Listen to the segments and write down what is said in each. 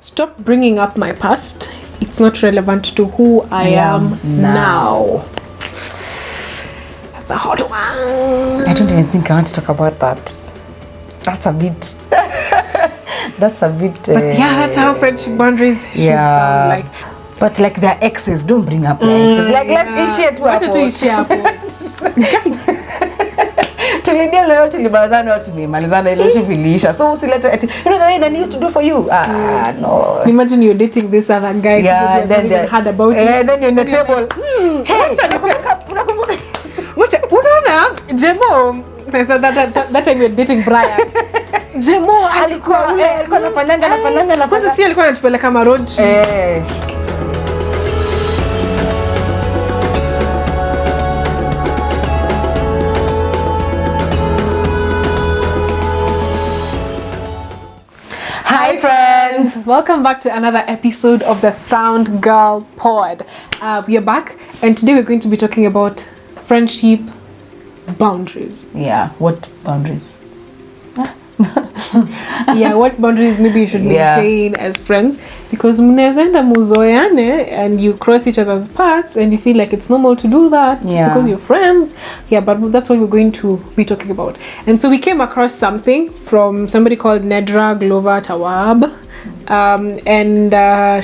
Stop bringing up my past. It's not relevant to who I am now. That's a hot one. I don't even think I want to talk about that. That's a bit. That's a bit. But yeah, that's how friendship boundaries should sound like. But like their exes, don't bring up their exes. Like let ishare tu hapo. Tulidia leo tulimalizana tumemalizana ile shifilisha. So usilete you know the way that used to do for you. No. Imagine you're dating this other guy who then they heard about it. Then you're on the table. Hey, unakumbuka? Unaona Jemo that time you're dating Brian. Jemo alikuwa anafanyanga. Kwanza si alikuwa anatupeleka kama road trip. Hi friends! Welcome back to another episode of the Sound Girl Pod. We are back and today we're going to be talking about friendship boundaries. Yeah, what boundaries? Yeah, what boundaries maybe you should maintain as friends, because mnezenda muzoyane and you cross each other's paths and you feel like it's normal to do that because you're friends. Yeah, but that's what we're going to be talking about. And so we came across something from somebody called Nedra Glover Tawab, and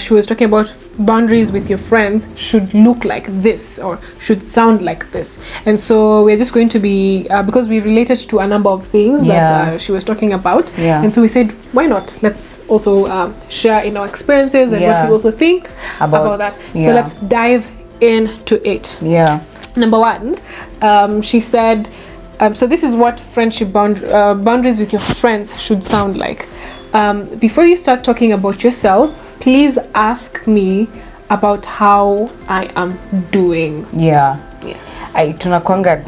she was talking about boundaries with your friends should look like this or should sound like this. And so we're just going to be because we related to a number of things that she was talking about, and so we said, why not, let's also share in our experiences and what we also think about that. So let's dive into it. Number one, she said, so this is what friendship boundaries with your friends should sound like. Before you start talking about yourself, please ask me about how I am doing. Yes. Tunakwanga.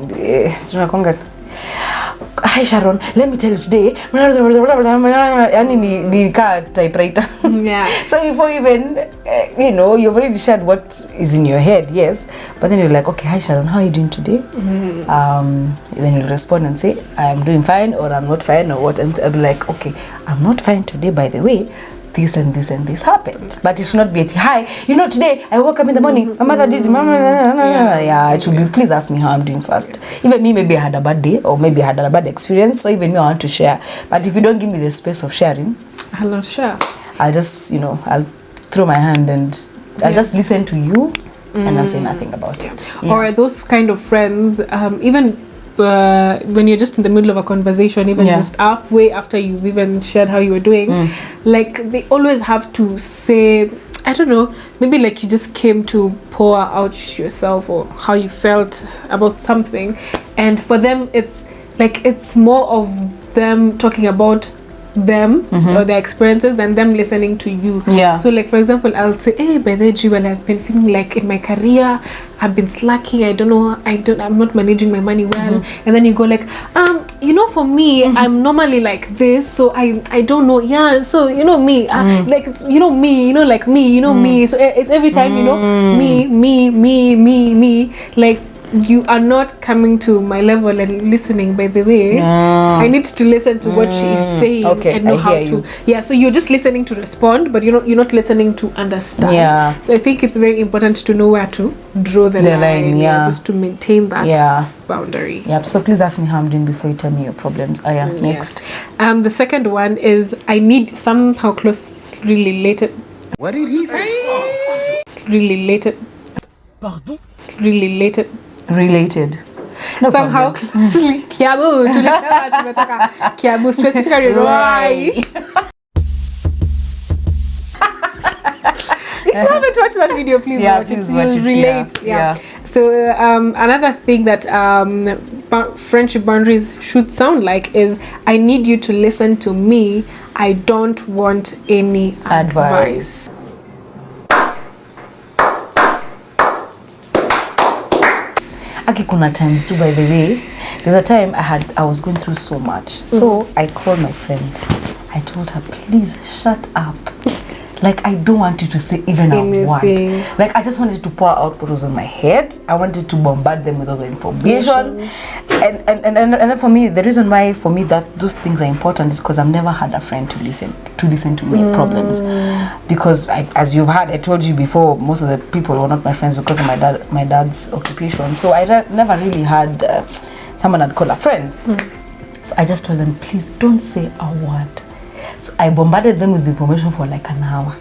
Hi Sharon, let me tell you today. Yani ni ka typewriter. So before even you've already shared what is in your head, yes. But then you're like, okay, hi Sharon, how are you doing today? Then you'll respond and say, I'm doing fine, or I'm not fine, or what. And I'll be like, okay, I'm not fine today, by the way. This and this and this happened. But it should not be at hi, today I woke up in the morning, my mother did it should be, please ask me how I'm doing first. Even me, maybe I had a bad day, or maybe I had a bad experience, or even me, I want to share. But if you don't give me the space of sharing, I'll not share. I'll just I'll throw my hand and I'll just listen to you and I'll say nothing about it. Or those kind of friends, even when you're just in the middle of a conversation, even just halfway after you've even shared how you were doing, like they always have to say, I don't know, maybe like you just came to pour out yourself or how you felt about something, and for them it's like it's more of them talking about them or their experiences than them listening to you. So like for example, I'll say, hey, by the way, well, I've been feeling like in my career I've been slacking, I'm not managing my money well. And then you go like, for me, I'm normally like this, so I don't know, so me, like it's, me, like me, me, so it's every time, me, like you are not coming to my level and listening. By the way, I need to listen to what she is saying and know how to. So you're just listening to respond, but you're not listening to understand. So I think it's very important to know where to draw the line, just to maintain that boundary. So please ask me how I'm doing before you tell me your problems. Next. The second one is, I need somehow closely related. What did he say? Related. Pardon? Related. No somehow problem. Closely. Kiabu. Kiabu specifically. Right. If you haven't watched that video, please watch it. You'll relate. So another thing that friendship boundaries should sound like is, I need you to listen to me. I don't want any advice. Kuna times too, by the way, there's a time I was going through so much, so I called my friend. I told her, please shut up. Like, I don't want you to say even Anything. a word. Like, I just wanted to pour out what was on my head. I wanted to bombard them with all the information. And then for me, the reason why for me that those things are important is because I've never had a friend to listen to my problems. Because as you've heard, I told you before, most of the people were not my friends because of my dad's occupation. So I never really had someone I'd call a friend. So I just told them, please don't say a word. So I bombarded them with information for like an hour.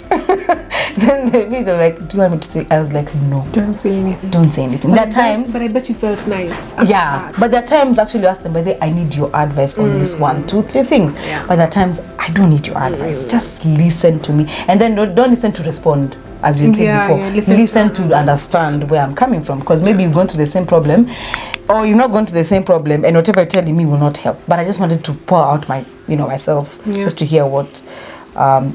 Then they were like, do you want me to say? I was like, no. Don't say anything. Don't say anything. There are times. But I bet you felt nice. Yeah. But there are times actually you ask them, I need your advice on this 1, 2, 3 things. Yeah. But there are times I don't need your advice. Just listen to me. And then don't listen to respond. As you said before, listen to understand where I'm coming from, because maybe you're going through the same problem, or you're not going through the same problem, and whatever you're telling me will not help. But I just wanted to pour out myself, just to hear what,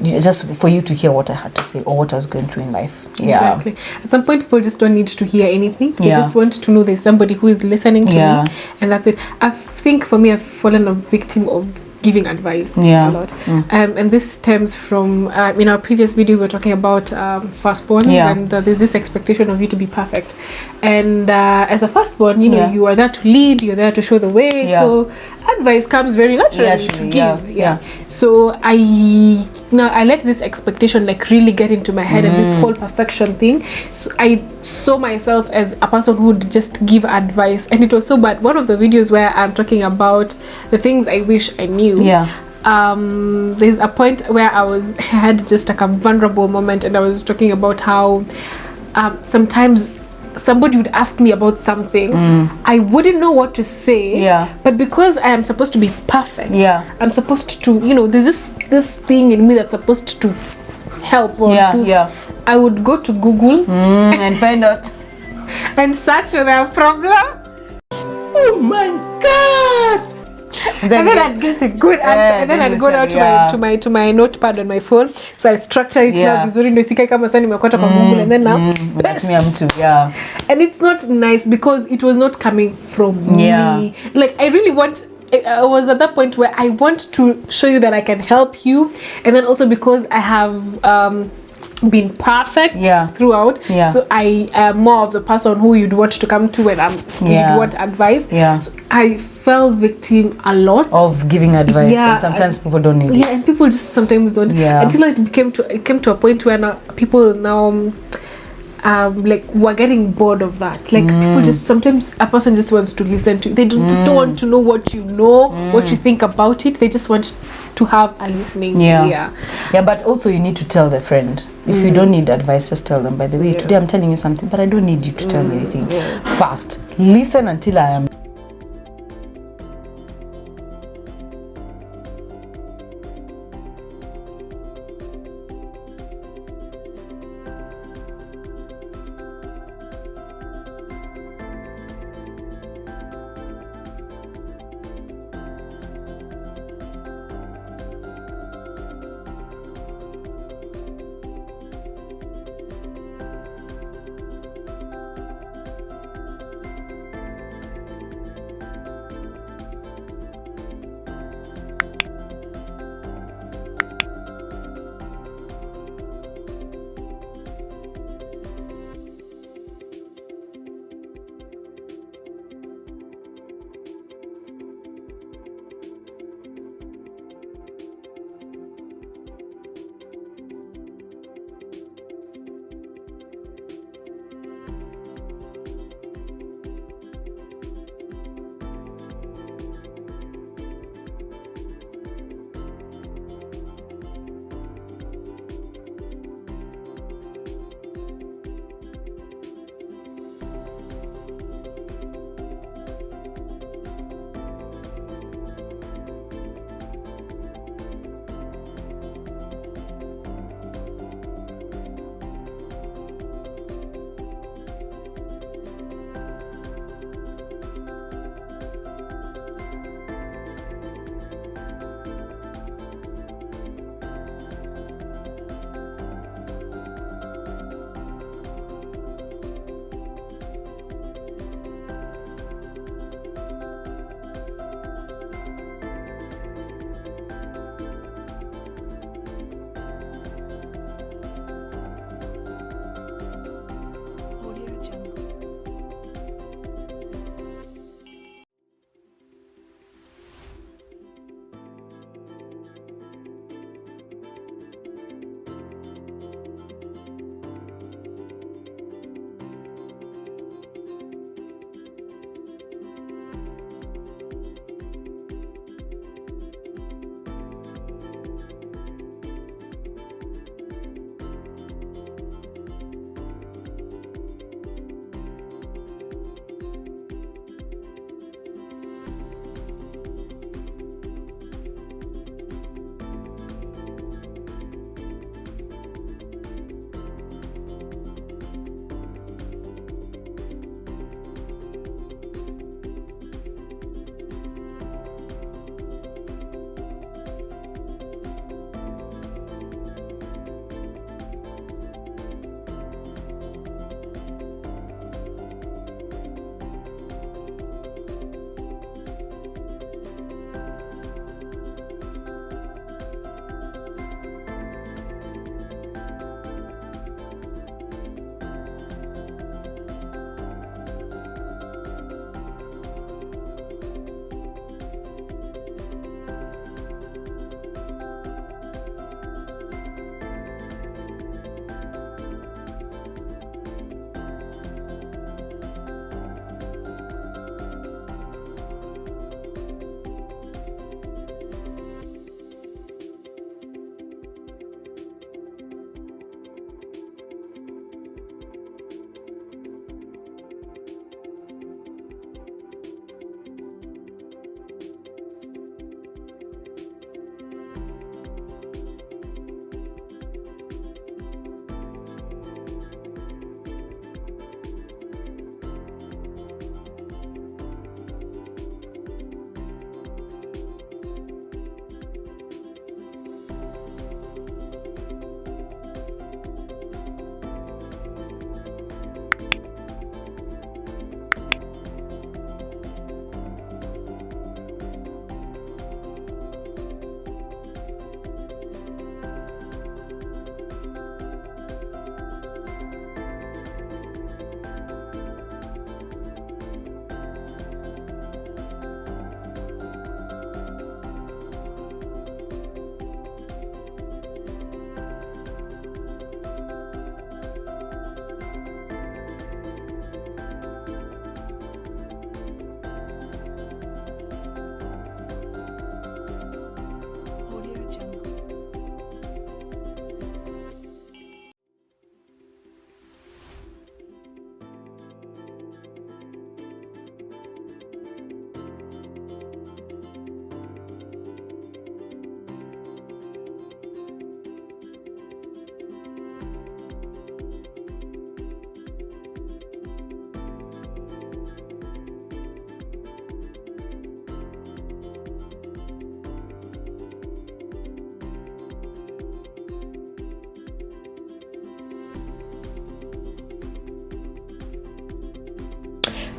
just for you to hear what I had to say or what I was going through in life. Yeah. Exactly. At some point, people just don't need to hear anything. They just want to know there's somebody who is listening to me, and that's it. I think for me, I've fallen a victim of giving advice a lot, and this stems from in our previous video we were talking about firstborns, and there's this expectation of you to be perfect, and as a firstborn, you are there to lead, you're there to show the way, so advice comes very naturally to give. So I let this expectation like really get into my head, and this whole perfection thing, so I saw myself as a person who would just give advice, and it was so bad. One of the videos where I'm talking about the things I wish I knew, there's a point where I had just like a vulnerable moment, and I was talking about how sometimes somebody would ask me about something, I wouldn't know what to say, but because I am supposed to be perfect, I'm supposed to, there's this thing in me that's supposed to help or I would go to Google and find out and search for their problem. Oh my God! And then I'd get a good answer, and then I'd go down to my notepad on my phone, so I structure it vizuri ndio isikai kama sasa nimekota kwa Google, and then now and it's not nice because it was not coming from me. Like I was at that point where I want to show you that I can help you, and then also because I have been perfect throughout, so I am more of the person who you'd want to come to when you'd want advice. So I fell victim a lot of giving advice, and sometimes people don't need it. And people just sometimes don't. Until it came to a point where people now like we're getting bored of that. Like people just sometimes a person just wants to listen to you. They don't want to know what you know, what you think about it. They just want to have a listening ear. But also you need to tell the friend. If you don't need advice, just tell them, by the way, today I'm telling you something, but I don't need you to tell me anything. First, listen until I am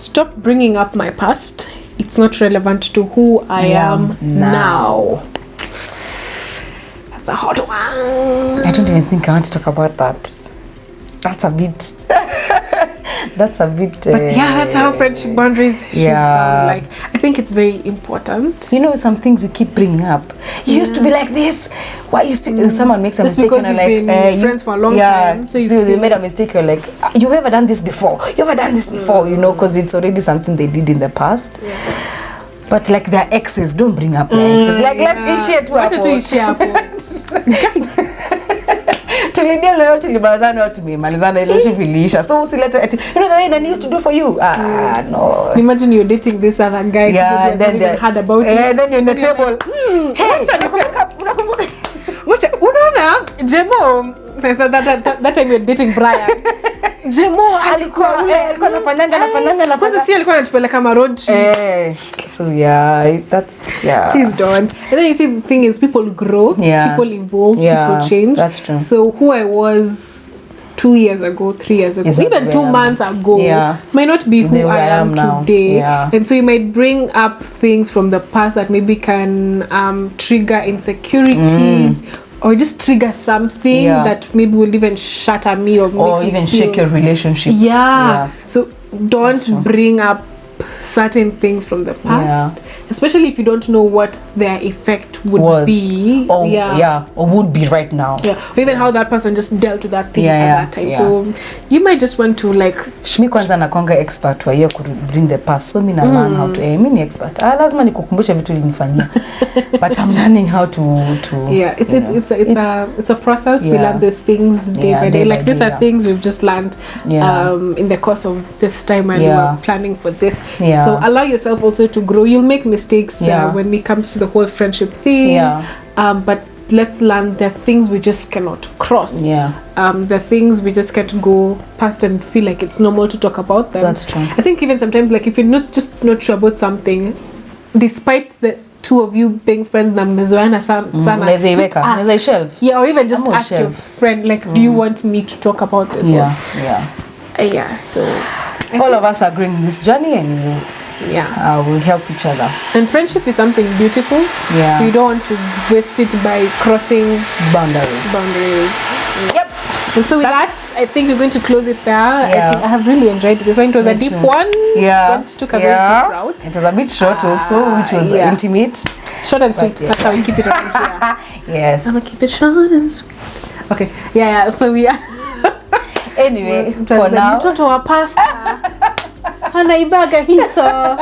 stop bringing up my past. It's not relevant to who I am now. That's a hot one. I don't even think I want to talk about that. That's a bit but yeah, that's how friendship boundaries should sound like. I think it's very important. You know, some things you keep bringing up. You used to be like this. Why used to? If someone makes a mistake, and you're like, friends for a long time. So they made a mistake. You're like, you've ever done this before? You ever done this before? You know, because it's already something they did in the past. But like their exes, don't bring up their exes. Like let's ishia tu tulidia leo tulimalizana tumemalizana relationship iliisha, so usilete you know the way Nani used to do for you. No, imagine you're dating this other guy, and then they heard about it, and then you're on the table, hey, unaona Jemo, that time you're dating Brian. Jemo alikuwa anafanyanga kwanza, si alikuwa anatupeleka ma road trip. So that's please don't. And then you see, the thing is, people grow, people evolve, people change. That's true. So who I was 2 years ago, 3 years ago, even 2 months ago, might not be who I am today. And so you might bring up things from the past that maybe can trigger insecurities, or just trigger something that maybe will even shatter me, or even shake your relationship. So don't bring up certain things from the past, especially if you don't know what their effect would be, or would be right now, or even how that person just dealt with that thing at that time. So you might just want to like, mi kwanza nakonga expert wa hiyo bring the past, so mi na learn how to mi ni expert, lazima nikukumbushe vitu ulinifanyia, but I'm learning how to it's a process. We learn these things day by day. Like these are things we've just learned in the course of this time when we were planning for this. So allow yourself also to grow. You'll make mistakes when it comes to the whole friendship thing, but let's learn that things we just cannot cross. The things we just can't go past and feel like it's normal to talk about them. That's true. I think even sometimes, like, if you're not sure about something, despite the two of you being friends na mmezoeana sana, or even just ask your friend, like, do you want me to talk about this? So all of us are going this journey, and we'll help each other. And friendship is something beautiful. So you don't want to waste it by crossing boundaries. Yep. And so with that, I think we're going to close it there. I have really enjoyed this one. It was a deep one. It took a very deep route. It was a bit short also, which was intimate. Short and sweet. That's how we keep it around here. Yes. I'm gonna keep it short and sweet. Okay. So we are. Anyway, for now. Mtoto wa pasta. Anaibaga hiso.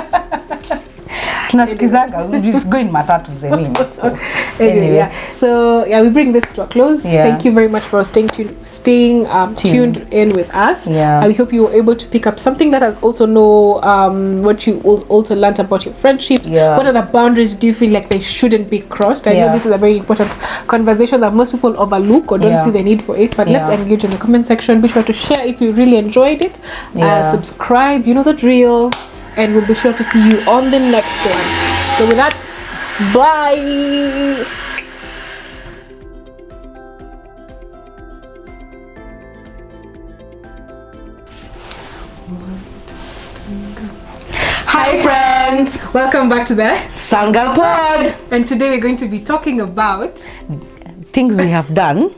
Tunasikizaga, we just go in matatu zemini. Anyway, so we bring this to a close. Thank you very much for staying tuned in with us. We hope you were able to pick up something. Let us also know what you also learned about your friendships. What are the boundaries do you feel like they shouldn't be crossed? I know this is a very important conversation that most people overlook or don't see the need for it, but let's engage in the comment section. Be sure to share if you really enjoyed it. Subscribe, you know the drill. And we'll be sure to see you on the next one. So with that, bye! Hi friends! Welcome back to the Sanga Pod! And today we're going to be talking about things we have done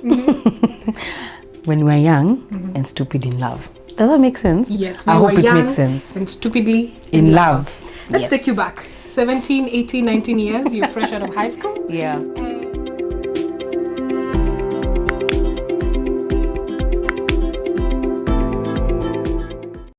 when we were young and stupid in love. Does that make sense? Yes. I hope it makes sense. And stupidly in love. Let's take you back. 17, 18, 19 years. You're fresh out of high school. Yeah.